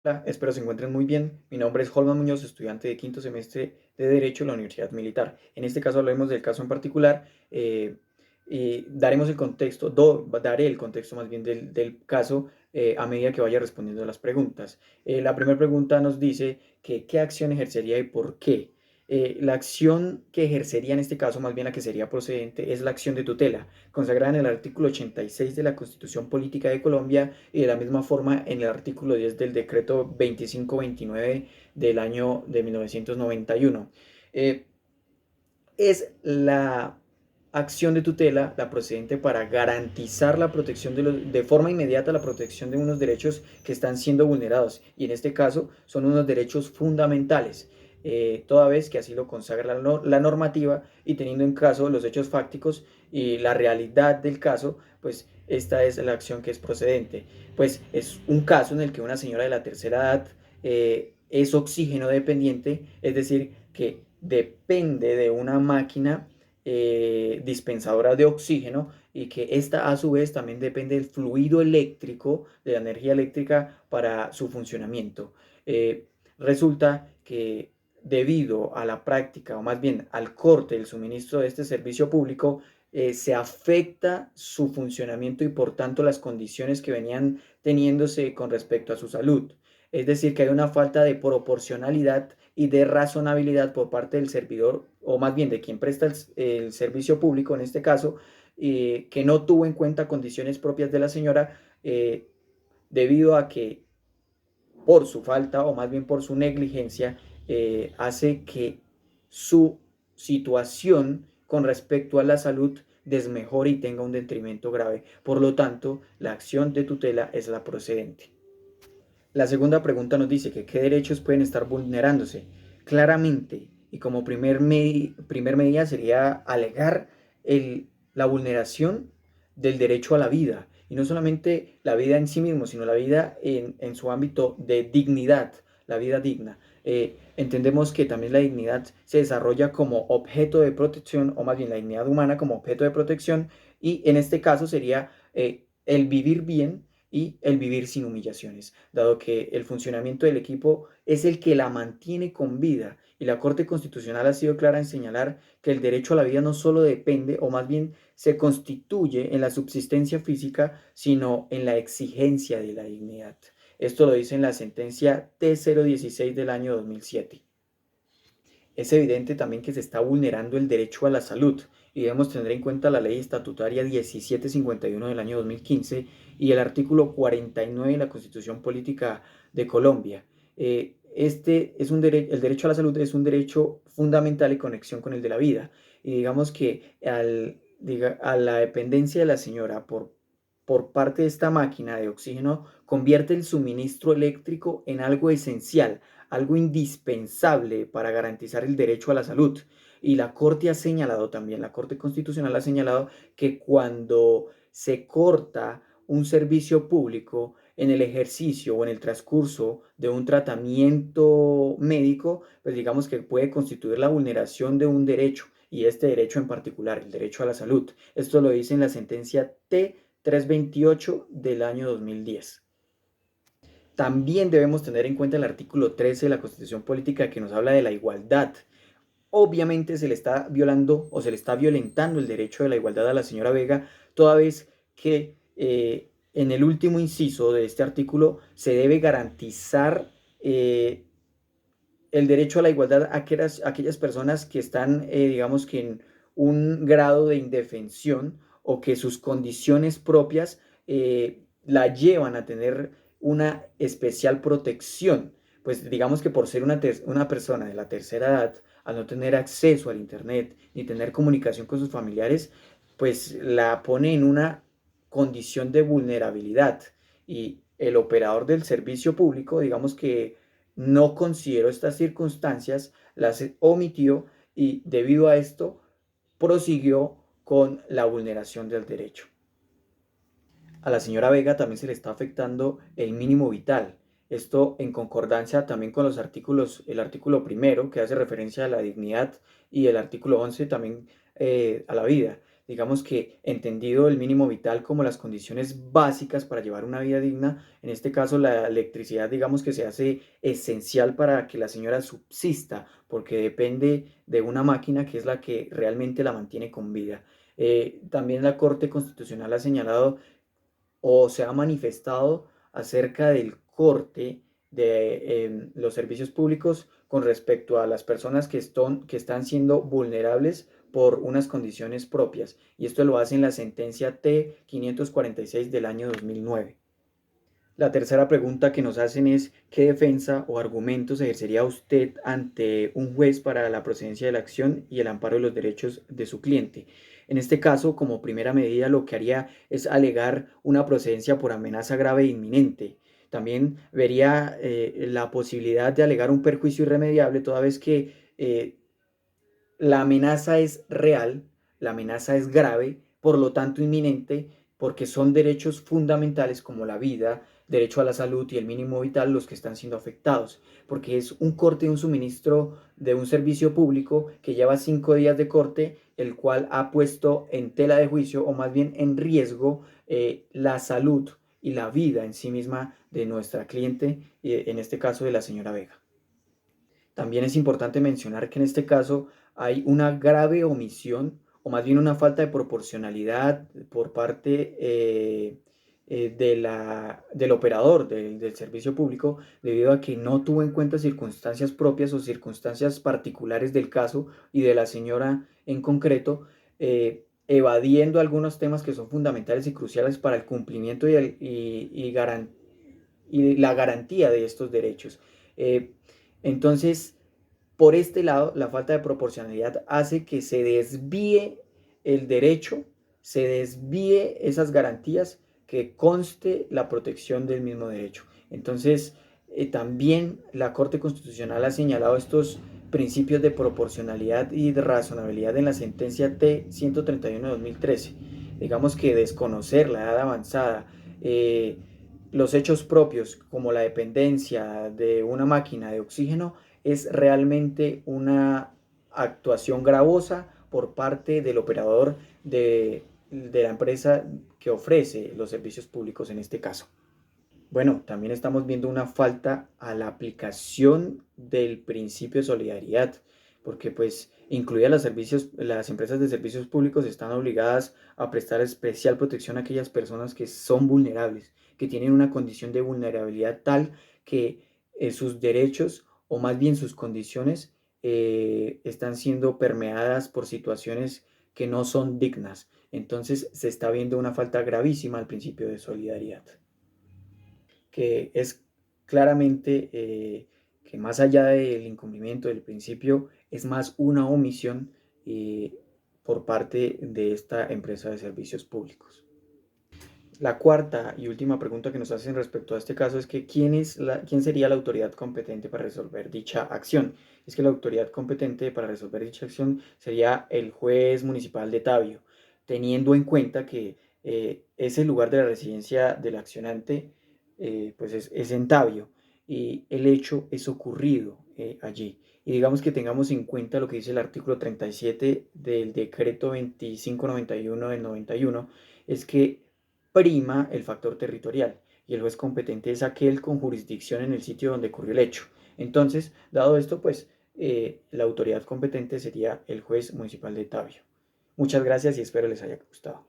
Hola, espero se encuentren muy bien. Mi nombre es Holman Muñoz, estudiante de quinto semestre de Derecho en la Universidad Militar. En este caso hablaremos del caso en particular y daremos el contexto, daré el contexto más bien del caso a medida que vaya respondiendo a las preguntas. La primera pregunta nos dice que qué acción ejercería y por qué. La acción que ejercería en este caso, más bien la que sería procedente, es la acción de tutela, consagrada en el artículo 86 de la Constitución Política de Colombia y de la misma forma en el artículo 10 del decreto 2529 del año de 1991. Es la acción de tutela la procedente para garantizar la protección de forma inmediata la protección de unos derechos que están siendo vulnerados y en este caso son unos derechos fundamentales, toda vez que así lo consagra la normativa y teniendo en caso los hechos fácticos y la realidad del caso, pues esta es la acción que es procedente. Pues es un caso en el que una señora de la tercera edad es oxígeno dependiente, es decir, que depende de una máquina dispensadora de oxígeno y que esta a su vez también depende del fluido eléctrico, de la energía eléctrica para su funcionamiento. Resulta que debido a la práctica, o más bien al corte del suministro de este servicio público, se afecta su funcionamiento y por tanto las condiciones que venían teniéndose con respecto a su salud. Es decir, que hay una falta de proporcionalidad y de razonabilidad por parte del servidor, o más bien de quien presta el servicio público en este caso, que no tuvo en cuenta condiciones propias de la señora debido a que por su falta o más bien por su negligencia hace que su situación con respecto a la salud desmejore y tenga un detrimento grave. Por lo tanto, la acción de tutela es la procedente. La segunda pregunta nos dice que qué derechos pueden estar vulnerándose. Claramente, y como primer medida sería alegar la vulneración del derecho a la vida. Y no solamente la vida en sí mismo, sino la vida en su ámbito de dignidad, la vida digna. Entendemos que también la dignidad se desarrolla como objeto de protección, o más bien la dignidad humana como objeto de protección, y en este caso sería el vivir bien y el vivir sin humillaciones, dado que el funcionamiento del equipo es el que la mantiene con vida y la Corte Constitucional ha sido clara en señalar que el derecho a la vida no solo depende o más bien se constituye en la subsistencia física, sino en la exigencia de la dignidad. Esto lo dice en la sentencia T016 del año 2007. Es evidente también que se está vulnerando el derecho a la salud y debemos tener en cuenta la ley estatutaria 1751 del año 2015 y el artículo 49 de la Constitución Política de Colombia. El derecho a la salud es un derecho fundamental en conexión con el de la vida y digamos que a la dependencia de la señora por parte de esta máquina de oxígeno convierte el suministro eléctrico en algo esencial, algo indispensable para garantizar el derecho a la salud. Y la Corte ha señalado también, la Corte Constitucional ha señalado que cuando se corta un servicio público en el ejercicio o en el transcurso de un tratamiento médico, pues digamos que puede constituir la vulneración de un derecho y este derecho en particular, el derecho a la salud. Esto lo dice en la sentencia T328 del año 2010. También debemos tener en cuenta el artículo 13 de la Constitución Política que nos habla de la igualdad. Obviamente se le está violando o se le está violentando el derecho de la igualdad a la señora Vega, toda vez que en el último inciso de este artículo se debe garantizar el derecho a la igualdad a aquellas personas que están, digamos que en un grado de indefensión o que sus condiciones propias la llevan a tener una especial protección. Pues digamos que por ser una persona de la tercera edad, al no tener acceso al Internet ni tener comunicación con sus familiares, pues la pone en una condición de vulnerabilidad. Y el operador del servicio público, digamos que no consideró estas circunstancias, las omitió y debido a esto prosiguió con la vulneración del derecho. A la señora Vega también se le está afectando el mínimo vital. Esto en concordancia también con los artículos, el artículo primero que hace referencia a la dignidad y el artículo 11 también a la vida. digamos que entendido el mínimo vital como las condiciones básicas para llevar una vida digna, en este caso la electricidad digamos que se hace esencial para que la señora subsista, porque depende de una máquina que es la que realmente la mantiene con vida. También la Corte Constitucional ha señalado o se ha manifestado acerca del corte de los servicios públicos con respecto a las personas que están siendo vulnerables por unas condiciones propias. Y esto lo hace en la sentencia T-546 del año 2009. La tercera pregunta que nos hacen es, ¿qué defensa o argumentos ejercería usted ante un juez para la procedencia de la acción y el amparo de los derechos de su cliente? En este caso, como primera medida, lo que haría es alegar una procedencia por amenaza grave e inminente. También vería la posibilidad de alegar un perjuicio irremediable toda vez que la amenaza es real, la amenaza es grave, por lo tanto inminente, porque son derechos fundamentales como la vida, derecho a la salud y el mínimo vital los que están siendo afectados, porque es un corte de un suministro de un servicio público que lleva 5 días de corte, el cual ha puesto en tela de juicio o más bien en riesgo la salud y la vida en sí misma de nuestra cliente, en este caso de la señora Vega. También es importante mencionar que en este caso hay una grave omisión o más bien una falta de proporcionalidad por parte del operador del servicio público debido a que no tuvo en cuenta circunstancias propias o circunstancias particulares del caso y de la señora en concreto, evadiendo algunos temas que son fundamentales y cruciales para el cumplimiento y la garantía de estos derechos. Eh, entonces, por este lado, la falta de proporcionalidad hace que se desvíe el derecho, se desvíe esas garantías, que conste la protección del mismo derecho. Entonces, también la Corte Constitucional ha señalado estos principios de proporcionalidad y de razonabilidad en la sentencia T-131 de 2013. Digamos que desconocer la edad avanzada, los hechos propios como la dependencia de una máquina de oxígeno es realmente una actuación gravosa por parte del operador de la empresa que ofrece los servicios públicos en este caso. Bueno, también estamos viendo una falta a la aplicación del principio de solidaridad, porque pues incluidas las empresas de servicios públicos están obligadas a prestar especial protección a aquellas personas que son vulnerables, que tienen una condición de vulnerabilidad tal que sus derechos o más bien sus condiciones están siendo permeadas por situaciones que no son dignas. Entonces se está viendo una falta gravísima al principio de solidaridad, que es claramente que más allá del incumplimiento del principio, es más una omisión por parte de esta empresa de servicios públicos. La cuarta y última pregunta que nos hacen respecto a este caso es que ¿quién sería la autoridad competente para resolver dicha acción? Es que la autoridad competente para resolver dicha acción sería el juez municipal de Tabio, teniendo en cuenta que es el lugar de la residencia del accionante, pues es en Tabio y el hecho es ocurrido allí. Y digamos que tengamos en cuenta lo que dice el artículo 37 del decreto 2591 del 91, es que prima el factor territorial y el juez competente es aquel con jurisdicción en el sitio donde ocurrió el hecho. Entonces, dado esto, pues la autoridad competente sería el juez municipal de Tabio. Muchas gracias y espero les haya gustado.